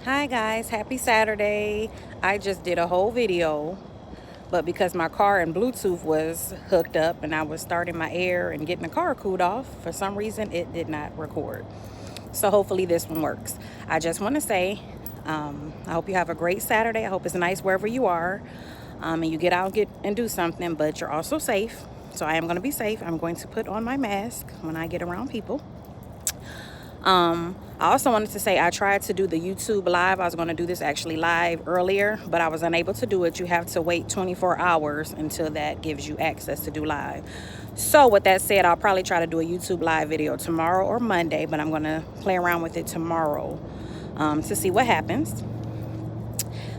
Hi guys, happy Saturday. I just did a whole video, but because my car and Bluetooth was hooked up and I was starting my air and getting the car cooled off, for some reason it did not record. So hopefully this one works. I just want to say, I hope you have a great Saturday. I hope it's nice wherever you are, and you get out and do something, but you're also safe. So I am going to be safe. I'm going to put on my mask when I get around people. I also wanted to say I tried to do the YouTube live. I was going to do this actually live earlier, but I was unable to do it. You have to wait 24 hours until that gives you access to do live. So with that said, I'll probably try to do a YouTube live video tomorrow or Monday, but I'm going to play around with it tomorrow to see what happens.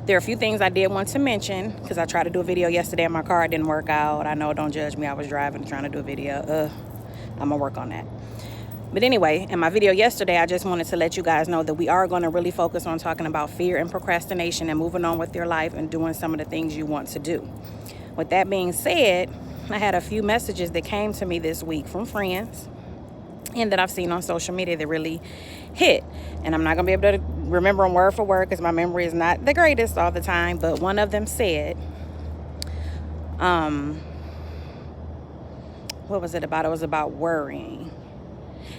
There are a few things I did want to mention because I tried to do a video yesterday in my car. It didn't work out. I know, don't judge me. I was driving trying to do a video. I'm going to work on that. But anyway, in my video yesterday, I just wanted to let you guys know that we are going to really focus on talking about fear and procrastination and moving on with your life and doing some of the things you want to do. With that being said, I had a few messages that came to me this week from friends and that I've seen on social media that really hit. And I'm not going to be able to remember them word for word because my memory is not the greatest all the time. But one of them said, what was it about? It was about worrying.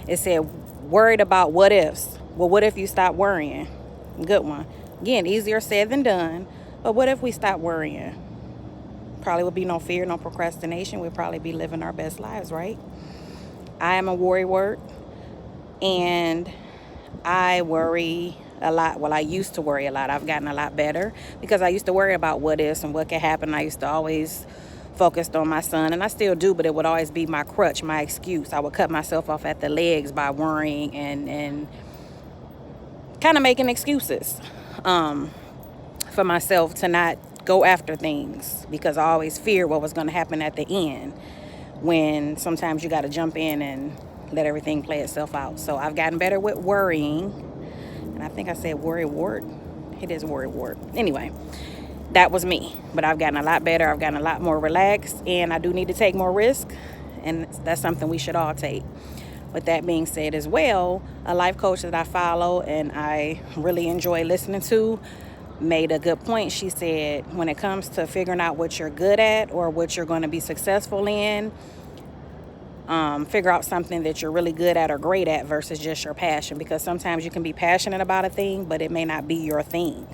It said, worried about what ifs. Well, what if you stop worrying? Good one. Again, easier said than done. But what if we stop worrying? Probably would be no fear, no procrastination. We'd probably be living our best lives, right? I am a worrywart, and I worry a lot. Well, I used to worry a lot. I've gotten a lot better because I used to worry about what ifs and what could happen. I used to always focused on my son, and I still do, but it would always be my crutch, my excuse. I would cut myself off at the legs by worrying and kind of making excuses for myself to not go after things because I always feared what was going to happen at the end, when sometimes you got to jump in and let everything play itself out. So I've gotten better with worrying, and I think I said worrywart. It is worrywart. Anyway, that was me, but I've gotten a lot better. I've gotten a lot more relaxed, and I do need to take more risk, and that's something we should all take. With that being said as well, a life coach that I follow and I really enjoy listening to made a good point. She said, when it comes to figuring out what you're good at or what you're going to be successful in, figure out something that you're really good at or great at versus just your passion, because sometimes you can be passionate about a thing, but it may not be your thing.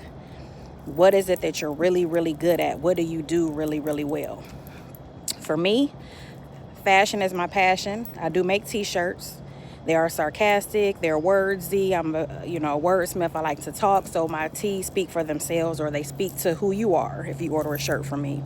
What is it that you're really, really good at? What do you do really, really well? For me, fashion is my passion. I do make t-shirts. They are sarcastic. They're wordsy. I'm a wordsmith. I like to talk. So my tees speak for themselves, or they speak to who you are if you order a shirt from me.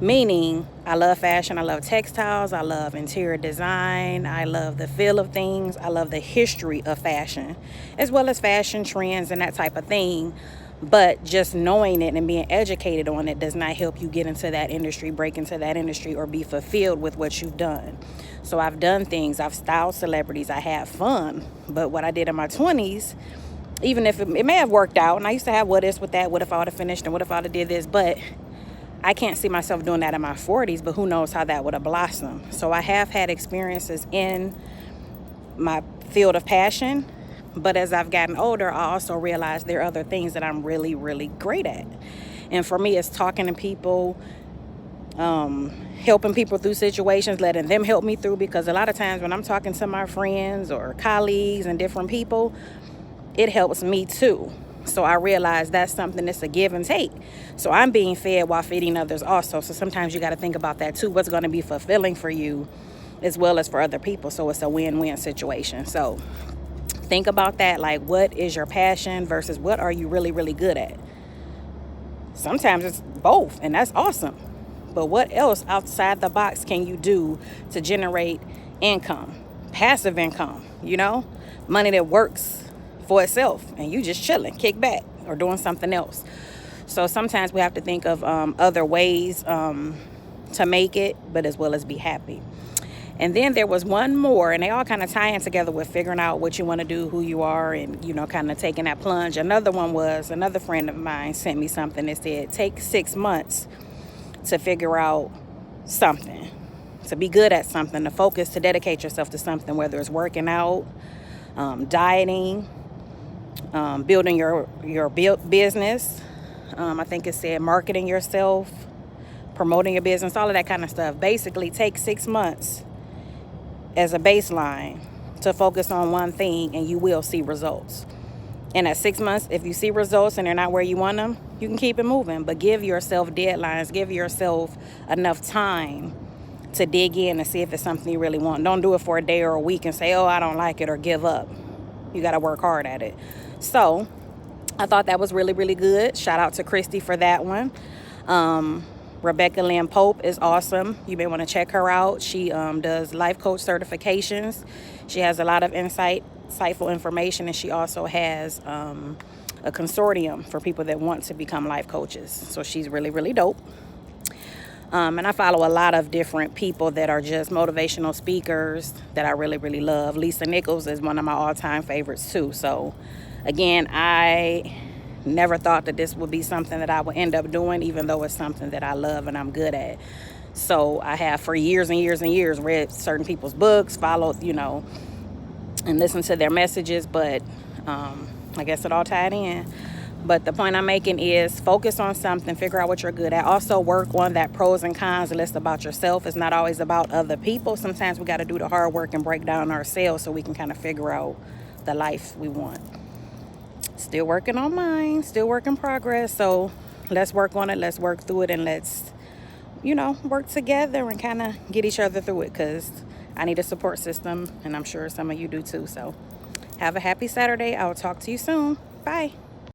Meaning, I love fashion. I love textiles. I love interior design. I love the feel of things. I love the history of fashion, as well as fashion trends and that type of thing. But just knowing it and being educated on it does not help you get into that industry, break into that industry, or be fulfilled with what you've done. So I've done things. I've styled celebrities. I had fun. But what I did in my 20s, even if it may have worked out, and I used to have what ifs with that, what if I would have finished and what if I would have did this, but I can't see myself doing that in my 40s, but who knows how that would have blossomed. So I have had experiences in my field of passion. But as I've gotten older, I also realized there are other things that I'm really, really great at. And for me, it's talking to people, helping people through situations, letting them help me through. Because a lot of times when I'm talking to my friends or colleagues and different people, it helps me too. So I realize that's something that's a give and take. So I'm being fed while feeding others also. So sometimes you got to think about that too. What's going to be fulfilling for you as well as for other people. So it's a win-win situation. So think about that, like what is your passion versus what are you really, really good at? Sometimes it's both, and that's awesome. But what else outside the box can you do to generate income, passive income, money that works for itself and you just chilling, kick back or doing something else? So sometimes we have to think of other ways to make it, but as well as be happy. And then there was one more, and they all kind of tie in together with figuring out what you want to do, who you are, and, kind of taking that plunge. Another one was, another friend of mine sent me something that said, take 6 months to figure out something, to be good at something, to focus, to dedicate yourself to something, whether it's working out, dieting, building your business. I think it said marketing yourself, promoting your business, all of that kind of stuff. Basically, take 6 months as a baseline to focus on one thing, and you will see results. And at 6 months, if you see results and they're not where you want them, you can keep it moving. But give yourself deadlines. Give yourself enough time to dig in and see if it's something you really want. Don't do it for a day or a week and say, oh, I don't like it, or give up. You got to work hard at it. So I thought that was really, really good. Shout out to Christy for that one. Rebecca Lynn Pope is awesome. You may want to check her out. She does life coach certifications. She has a lot of insightful information, and she also has a consortium for people that want to become life coaches. So she's really, really dope. And I follow a lot of different people that are just motivational speakers that I really, really love. Lisa Nichols is one of my all-time favorites too. So again, I never thought that this would be something that I would end up doing, even though it's something that I love and I'm good at. So I have for years and years and years read certain people's books, followed, and listened to their messages, but I guess it all tied in. But the point I'm making is focus on something, figure out what you're good at. Also work on that pros and cons list about yourself. It's not always about other people. Sometimes we got to do the hard work and break down ourselves so we can kind of figure out the life we want. Still working on mine, still work in progress. So let's work on it, let's work through it, and let's, work together and kind of get each other through it, because I need a support system, and I'm sure some of you do too. So have a happy Saturday. I'll talk to you soon. Bye.